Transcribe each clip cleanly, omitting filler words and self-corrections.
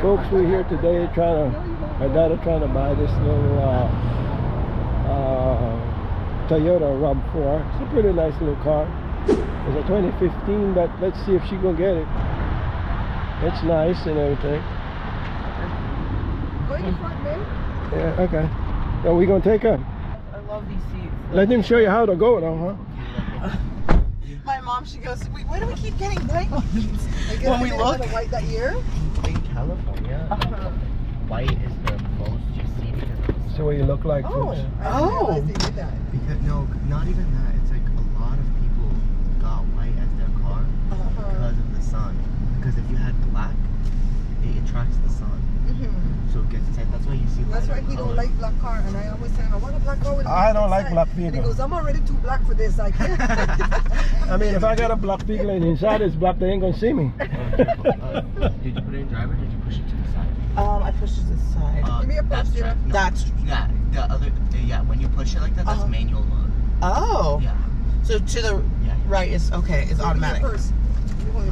Folks, we're here today my daughter trying to buy this little Toyota Rav 4. It's a pretty nice little car. It's a 2015, but let's see if she gonna get it. It's nice and everything. Go in the front, man. Yeah, okay. So we gonna take her? I love these seats. Let him show you how to go though, huh? My mom, she goes, why do we keep getting white ones? When we look. White that year? In California, white is the most you see because of the sun. So what you look like, folks. Oh. I didn't realize they did that. Because, no, not even that. It's like a lot of people got white as their car because of the sun. Because if you had black, it attracts the sun. So it gets inside. That's why you see. That's why he don't like black car, and I always tell him I want a black car with a I don't like inside. black And he people. goes, I'm already too black for this. I can't. I mean, if I got a black vehicle and inside is black, they ain't gonna see me. Did you put it in driver or did you push it to the side? I pushed it to the side. Uh, Give me a push, Jada. No, That's yeah. The other when you push it like that, that's manual mode. Oh. Yeah. So to the right is okay. It's automatic. Or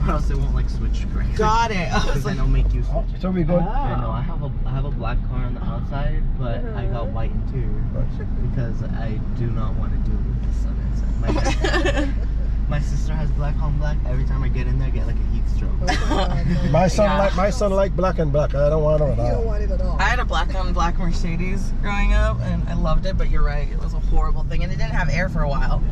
else it won't like switch correctly. Got it. I was Because like, then it'll make you switch. So we go. Yeah, no, I have a black car on the outside, but I got white interior because I do not want to deal with the sun inside. My sister has black on black. Every time I get in there, I get like a heat stroke. My son like black and black. I don't want it at all. You don't want it at all. I had a black on black Mercedes growing up, and I loved it. But you're right, it was a horrible thing, and it didn't have air for a while.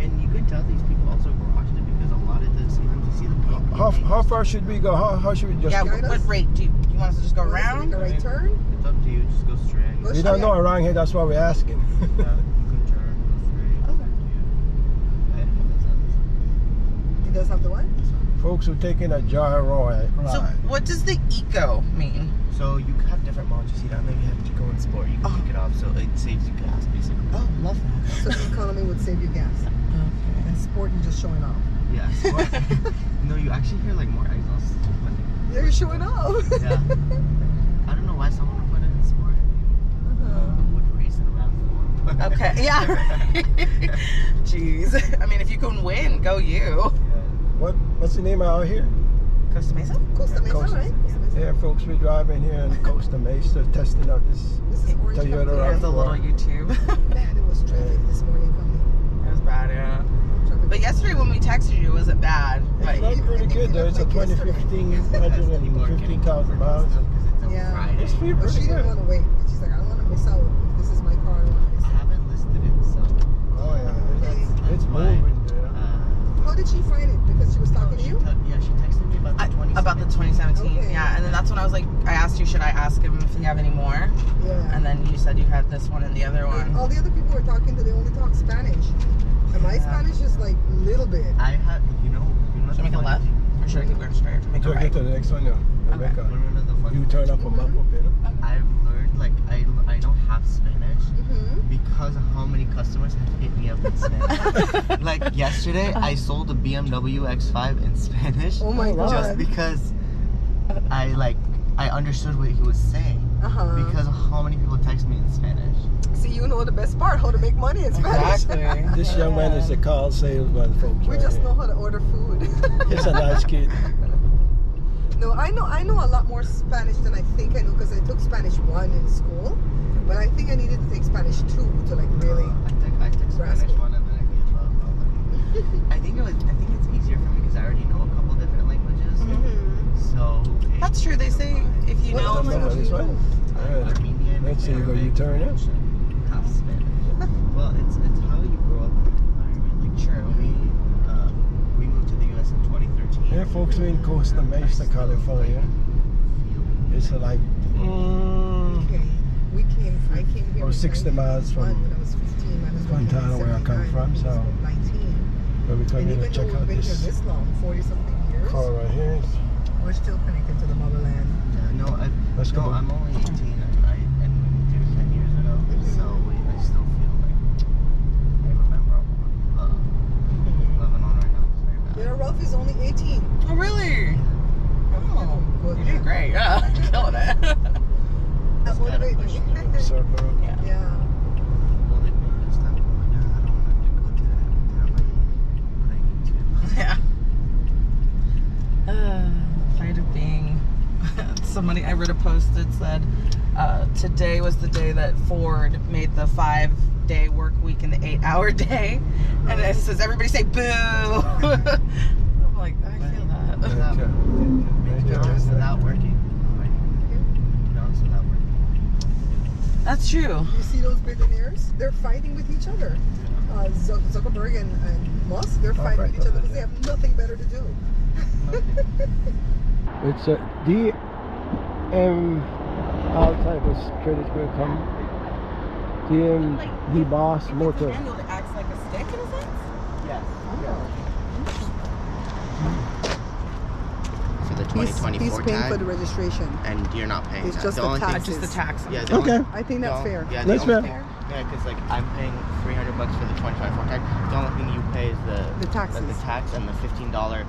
And you could tell these people also garaged it because a lot of the sometimes you see the paint. How far should we go? How should we just? Yeah, go? what rate do you want us to just go around? Make a right turn? It's up to you. Just go straight. We don't know around here. That's why we're asking. Yeah, good turn. Go straight. Okay. It does have the what? Folks, we're taking a joyride. So what does the eco mean? So you have different modes. You see down there, you have eco and sport. You can pick it off, so it saves you gas basically. Oh, love that. So the economy would save you gas. Okay. And sport, you're just showing off. Yeah, sport. No, you actually hear like more exhaust. You're showing off. Yeah. I don't know why someone would put it in sport. Would race it around for. Okay. Yeah. Jeez. I mean, if you can win, go you. What's the name out here? Costa Mesa? Costa Mesa, Costa. right? Yeah, folks, we're driving here in Costa Mesa, testing out this Toyota Rav. Here's a little YouTube. Man, it was traffic this morning coming. It was bad, yeah. But yesterday when we texted you, it wasn't bad. It's not pretty good though. It's a 2015, 15,000 miles. Yeah. It's pretty But she good. didn't want to wait. She's like, I don't want to miss out. This is my car. I don't want to miss I out. haven't listed it, so. Oh yeah, it's moving there. How did she find it? Because she was talking to you? Yeah, she texted me about the 2017. Okay. Yeah, and then that's when I was like, I asked you, should I ask him if you have any more? Yeah. And then you said you had this one and the other one. All the other people were talking to, they only talk Spanish. And my Spanish is like a little bit. I have, Should I make a left? Or should I keep going straight? Make a So right? get to the next one, yeah. Okay. You turn up a map a bit. I've learned, like, I don't have Spanish because of how many customers have hit me up in Spanish. Like, yesterday, I sold a BMW X5 in Spanish. Oh my God. Just because I understood what he was saying. Because of how many people text me in Spanish. See, you know the best part, how to make money in Spanish. Exactly. This young man is a car salesman, folks. We just know how to order food. He's a nice kid. No, I know a lot more Spanish than I think I know because I took Spanish 1 in school. But I think I needed to take Spanish 2 to like really I took Spanish 1 and then I gave up. I think it's easier for me because I already know a couple different languages. So That's true. They say if you know. This way? Armenian. Let's see, you turn it. Half Spanish. Well, it's how you grow up in the environment. Like, True. We moved to the U.S. in 2013. Yeah, folks, we're in Costa Mesa, California. It's like I came here 60 miles from when I was 15. I was Fontana, where I come from. So 19. where we come And in even to check though we've out been here this this long, 40 something years, car right here. we're still connected to the motherland. Let's go. I'm only 18 and we moved here 10 years ago. So I still feel like I remember living on right now. It's very bad. Yeah, Ralph is only 18. Oh, really? Oh, Good. you did great. Yeah, you're killing it. That motivates me. Circle. Yeah. Well, they moved this time. I'm like, I don't want to go to that. And I'm like, but I need to. Yeah. Tired of being somebody, I read a post that said today was the day that Ford made the 5-day work week and the 8-hour day, and it says everybody say boo. I'm like, I feel that. McDonald's without working. McDonald's without working. That's true. You see those billionaires? They're fighting with each other. Zuckerberg and Musk, they're fighting with each other because they have nothing better to do. It's a DM, all type of credits will come. DM, Deboss motor. Manual that acts like a stick in a sense? Yes. Oh. For the 2024 He's paying tag, for the registration. and you're not paying It's that. just The the only thing- taxes. Just the tax. Yeah, the Okay. only- I think that's fair. Yeah, That's the only fair. thing- Yeah, because like I'm paying $300 for the 2024 tag. The only thing you pay is the taxes. the tax and the $15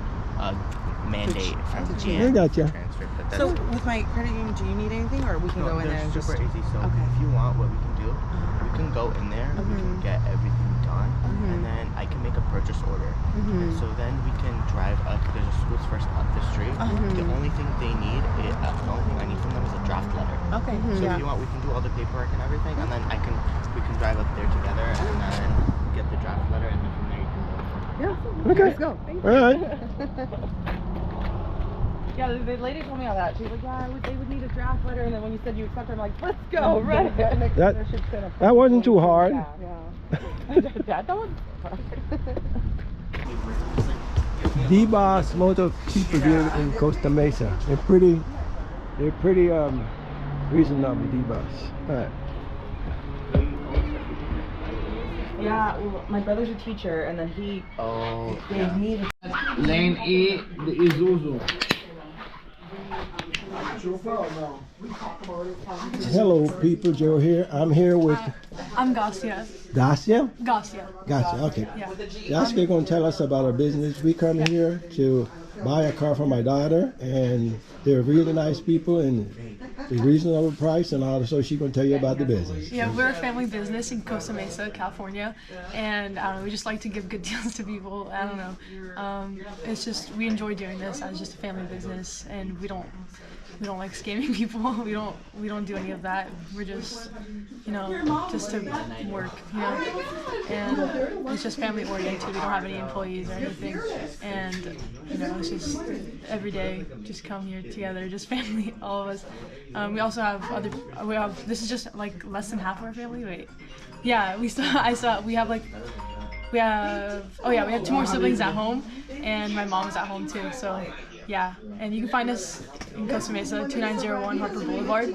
mandate from to GM. I gotcha. Transfer, but that's So with my credit union, do you need anything, or we can go in there they're and just? super easy. So Okay. if you want, what we can do, we can go in there, we can get everything done, and then I can make a purchase order. And so then we can drive up. There's a school's first up the street. The only thing they need, the only thing I need from them is a draft letter. Okay. So if you want, we can do all the paperwork and everything, and then we can drive up there together, and then get the draft letter, and then from there you can go. Yeah. Okay. Let's go. All right. Yeah, the lady told me all that. She was like, yeah, they would need a draft letter, and then when you said you accept it, I'm like, let's go, right? That wasn't too hard. That was Deboss motor people here in Costa Mesa. They're pretty reasonable, Deboss. All right. Yeah, well, my brother's a teacher, and then he gave me the Lane E, the Isuzu. Hello, people. Joe here. I'm here with I'm Garcia. Dacia. Garcia. Gotcha. Okay. Yeah. Dacia going to tell us about our business. We come here to buy a car for my daughter, and they're really nice people and a reasonable price and all. So she's going to tell you about the business. Yeah, we're a family business in Costa Mesa, California, and we just like to give good deals to people. I don't know. It's just we enjoy doing this as just a family business, and we don't like scamming people. We don't do any of that. We're just, just to work, and it's just family oriented. We don't have any employees or anything, and it's just every day just come here together, just family, all of us. We also have this is just like less than half of our family. Wait, yeah, we have 2 more siblings at home, and my mom's at home too. So yeah, and you can find us in Costa Mesa, 2901 Harper Boulevard,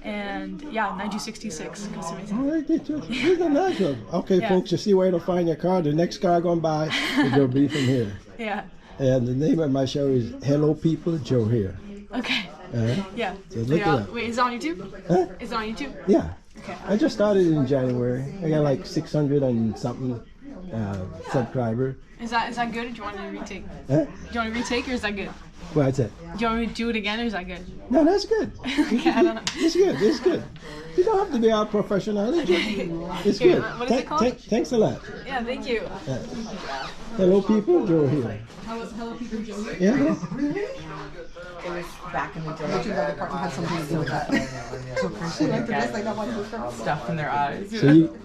and 9266 Costa Mesa. All right, here's the natural. Okay, Yeah. folks, you see where to find your car. The next car going by is going to be from here. Yeah. And the name of my show is Hello People, Joe here. Okay. So Yeah. look it up. Wait, is it on YouTube? Huh? Is it on YouTube? Yeah. Okay. I just started in January. I got like 600 and something subscriber. Is that good? Or do you want to retake? Huh? Do you want to retake, or is that good? What's that? Do you want me to do it again, or is that good? No, that's good. Okay, I don't know. It's good. It's good. You don't have to be all professional. It's Here, good. what is it called? Thanks a lot. Yeah, thank you. Hello, people. Joe here. Hello, people, Joe here. Yeah. It was back in the day. But that department had something to do with that. She liked the dress like that one too. Stuff in their eyes.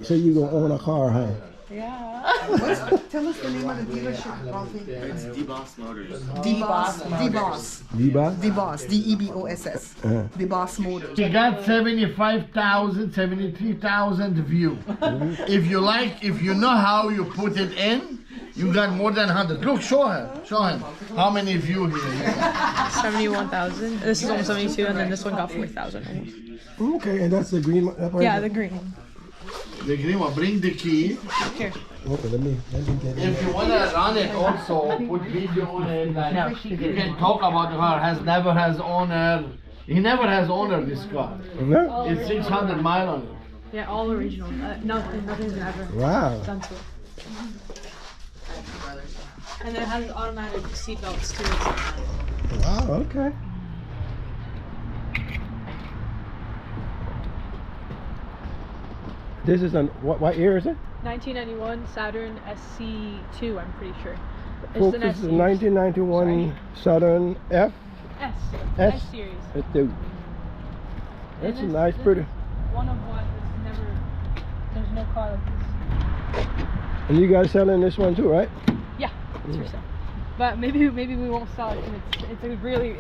So you gonna own a car, huh? Yeah. Tell us the name of the dealership, Raffi. It's Deboss Motors. Deboss. Deboss. Deboss. DEBOSS. Uh-huh. Deboss Motors. She got 75,000, 73,000 view. If you know how you put it in, you got more than 100. Look, show him. How many view here? 71,000. This is almost 72, and then this one got 4,000 almost. Okay, and that's the green one. That part? Yeah, the green one. The green one, bring the key. Here. Okay, let me get it. If you want to run it also, put video on it. Like, you can talk about the car. He never has owner this car. No? It's 600 miles on it. Yeah, all original. Nothing's been ever Wow. done to it. And then it has automatic seat belts too. Wow. Okay. This is what year is it? 1991 Saturn SC2, I'm pretty sure. Folks, an this SC. is a 1991 Saturn F. S. S. S series. Let's do. That's a And nice, this pretty. is one of one. There's no car like this. And you guys selling this one too, right? Yeah, it's for sale. But maybe we won't sell it because it's a really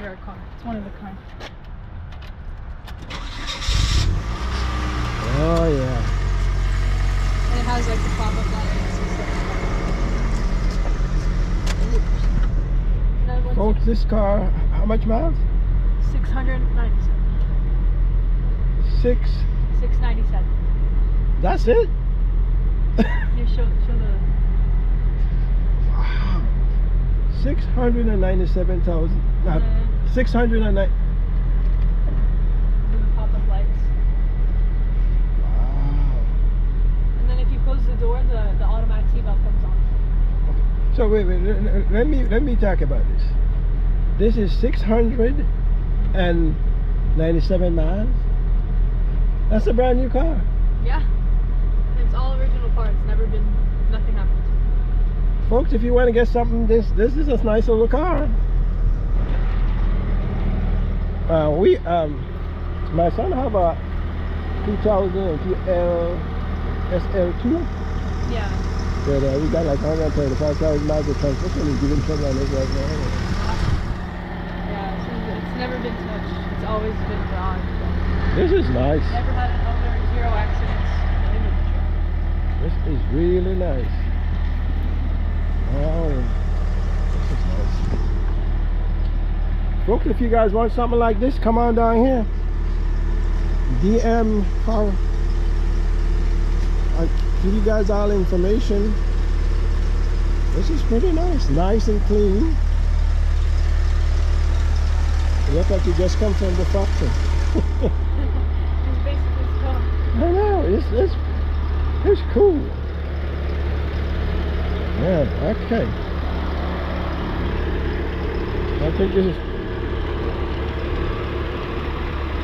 rare car. It's one of a kind. Oh yeah. And it has like the pop-up lights. Folks, this car, how much miles? 697. 697. That's it? You show the. Wow. 697,000. 609. The pop-up lights. Wow. And then if you close the door, the automatic seatbelt comes on. So wait, let me talk about this. This is 697 miles. That's a brand new car. Yeah. It's all original parts. Nothing happened. Folks, if you want to get something, this is a nice little car. My son have a 2002 SL2. Yeah. But we got like 135,000 miles of transmission. He's giving something on it right now. Yeah. It's never been touched. It's always been gone. This is nice. Never had an owner, 0 accidents. This is really nice. Oh, this is nice. Folks, if you guys want something like this, come on down here. DM I'll give you guys all the information. This is pretty nice. Nice and clean. You look like you just come from the factory. It's basically stuff. I know, it's cool. Yeah, okay. I think this is.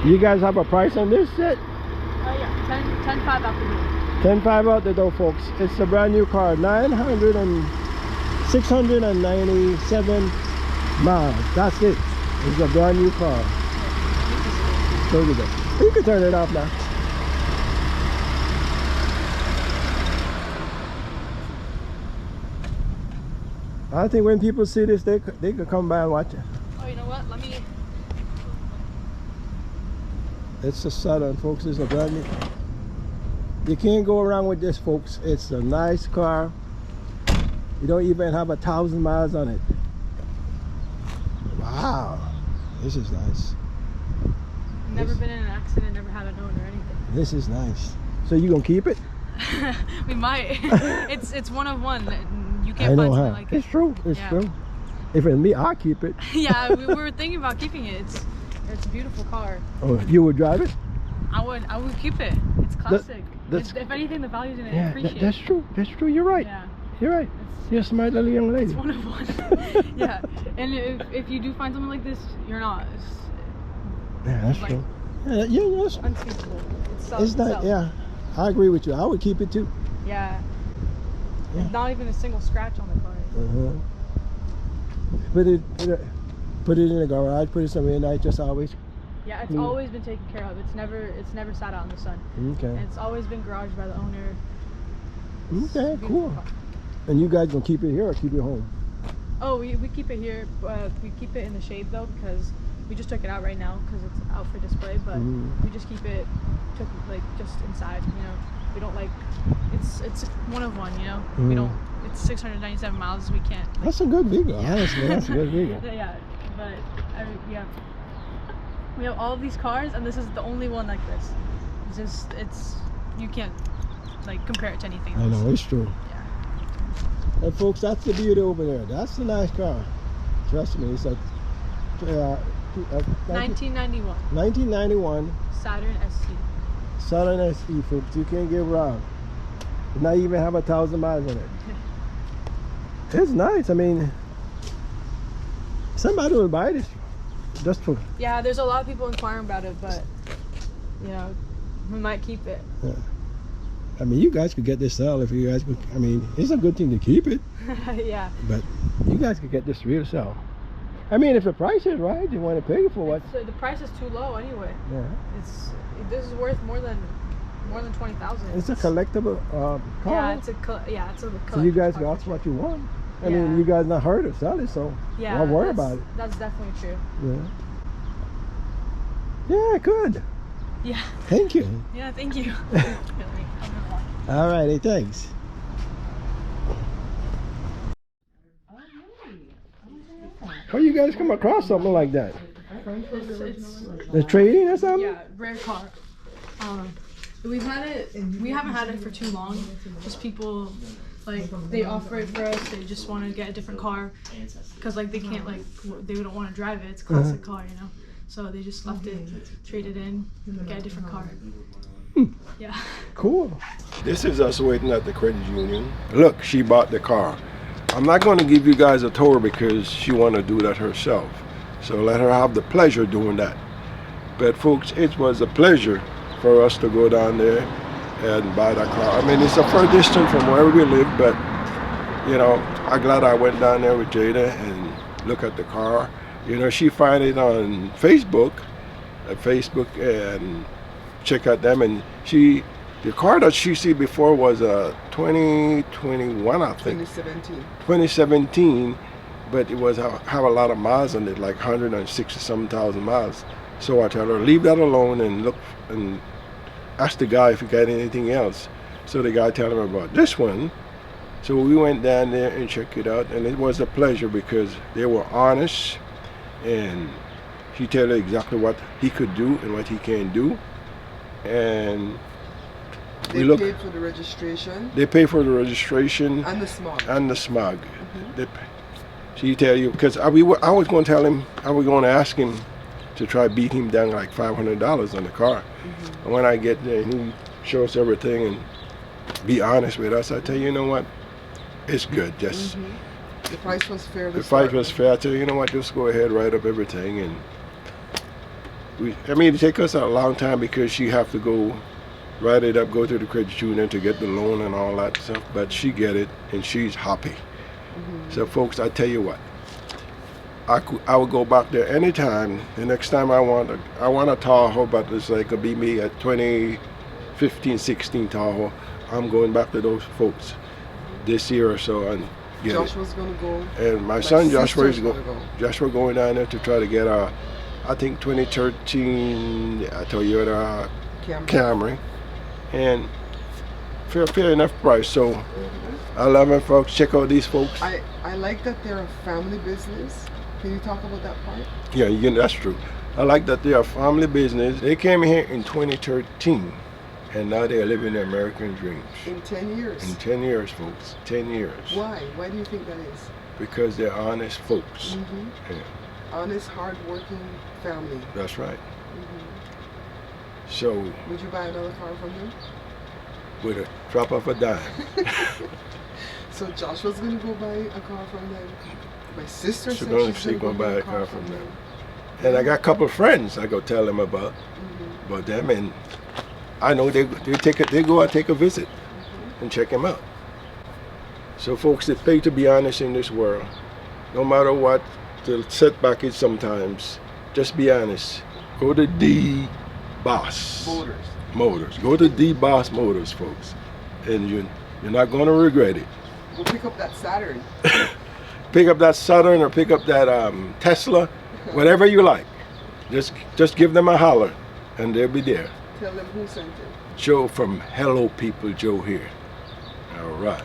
You guys have a price on this set? Oh yeah, 10.5 out the door. 10.5 out the door, folks. It's a brand new car, 697 miles. That's it. It's a brand new car. Look at that. You can turn it off now. I think when people see this, they could come by and watch it. Oh, you know what? Let me. It's a Saturn, folks. It's a brand new. You can't go wrong with this, folks. It's a nice car. You don't even have 1,000 miles on it. Wow, this is nice. Never been in an accident. Never had a note or anything. This is nice. So you gonna keep it? We might. It's one of one. You I can't know, find something huh? like It's it. true. It's Yeah. true. If it's me, I'll keep it. Yeah, we were thinking about keeping it. It's a beautiful car. Oh, you would drive it? I would keep it. It's classic. that's- If anything, the value's in it. Yeah, Appreciate. that's true. That's true. You're right. Yeah. You're right. You're a smart little young lady. It's one of one. Yeah. And if you do find something like this, you're not. Yeah, that's like- true. Yeah, yeah, It's unspeakable. it's not. Yeah, I agree with you. I would keep it too. Yeah. Yeah. There's not even a single scratch on the car. Put it in the garage. Put it somewhere nice. Just always. Yeah, it's Mm. always been taken care of. It's never sat out in the sun. Okay. And it's always been garaged by the owner. It's Okay. a beautiful Cool. car. And you guys gonna keep it here or keep it home? Oh, we keep it here. We keep it in the shade though because we just took it out right now because it's out for display. But we just keep it just inside. You know, we don't like. It's one of one. You know, we don't. It's 697 miles. We can't. That's a good vehicle. Honestly, that's a good vehicle. Yeah, but we have all of these cars, and this is the only one like this. It's you can't like compare it to anything else. I know, it's true. Yeah. And folks, that's the beauty over there. That's a nice car. Trust me, it's a 1991 1991 Saturn SC. Saturn SE, folks. You can't get wrong. Not even have 1,000 miles on it. It's nice. I mean, somebody will buy this just for. Yeah, there's a lot of people inquiring about it, but you know, we might keep it. Yeah. I mean, you guys could get this sell if you guys could. I mean, it's a good thing to keep it, Yeah. but you guys could get this real sell. I mean, if the price is right, you want to pay for what? So the price is too low anyway. Yeah. This is worth more than 20,000. It's a collectible car. Yeah, it's a collectible. So you guys car. got what you want. I Yeah. mean, you guys not hurt or sell it, so Yeah, don't worry about it. That's definitely true. Yeah. Yeah, good. Yeah. Thank you. Yeah, thank you. All righty, thanks. How you guys come across something like that? The trading or something? Yeah, rare car. We haven't had it for too long. Just people, like, they offer it for us. They just want to get a different car because, like, they can't, like, they don't want to drive it. It's a classic car, you know. So they just left it, traded in, get a different car. Yeah. Cool. This is us waiting at the credit union. Look, she bought the car. I'm not going to give you guys a tour because she want to do that herself. So let her have the pleasure doing that. But folks, it was a pleasure for us to go down there and buy that car. I mean, it's a far distance from where we live, but you know, I'm glad I went down there with Jada and look at the car. You know, she find it on Facebook, and check out them. And the car that she see before was a 2021, I think. 2017, but it was have a lot of miles on it, like 160-some thousand miles. So I tell her, leave that alone and look and ask the guy if he got anything else. So the guy tell him about this one. So we went down there and checked it out, and it was a pleasure because they were honest, and he tell her exactly what he could do and what he can't do. And they paid for the registration. They pay for the registration and the smog. And the smog. She tell you because I was going to tell him, I was going to ask him to try beat him down like $500 on the car. And when I get there, he shows everything and be honest with us. I tell you, you know what, it's good. Just the price was fair. The price was fair. I tell you, you know what, just go ahead, write up everything, and I mean, it take us a long time because she have to go write it up, go to the credit union to get the loan and all that stuff. But she get it, and she's happy. So, folks, I tell you what, I would go back there anytime. The next time I want a Tahoe, but it's like could be me at 2015, 16 Tahoe. I'm going back to those folks this year or so and get Joshua's gonna go. And my son Joshua is Joshua going down there to try to get a, I think 2013 Toyota Camry, and fair enough price. So I love them, folks. Check out these folks. I like that they're a family business. Can you talk about that part? Yeah, that's true. I like that they're a family business. They came here in 2013, and now they're living their American dreams. In 10 years? In 10 years, folks. 10 years. Why? Why do you think that is? Because they're honest folks. Yeah. Honest, hard-working family. That's right. So. Would you buy another car from them? With a drop of a dime. So Joshua's gonna go buy a car from them. My sister said she's gonna go buy a car from them. And I got a couple of friends I go tell them about them, and I know they go out take a visit and check them out. So folks, it's paid to be honest in this world. No matter what the setback is sometimes, just be honest. Go to Deboss Motors. Go to Deboss Motors, folks, and you're not going to regret it. We'll pick up that Saturn. Pick up that Saturn or pick up that Tesla, whatever you like. Just give them a holler, and they'll be there. Tell them who sent it. Joe from Hello People, Joe here. All right.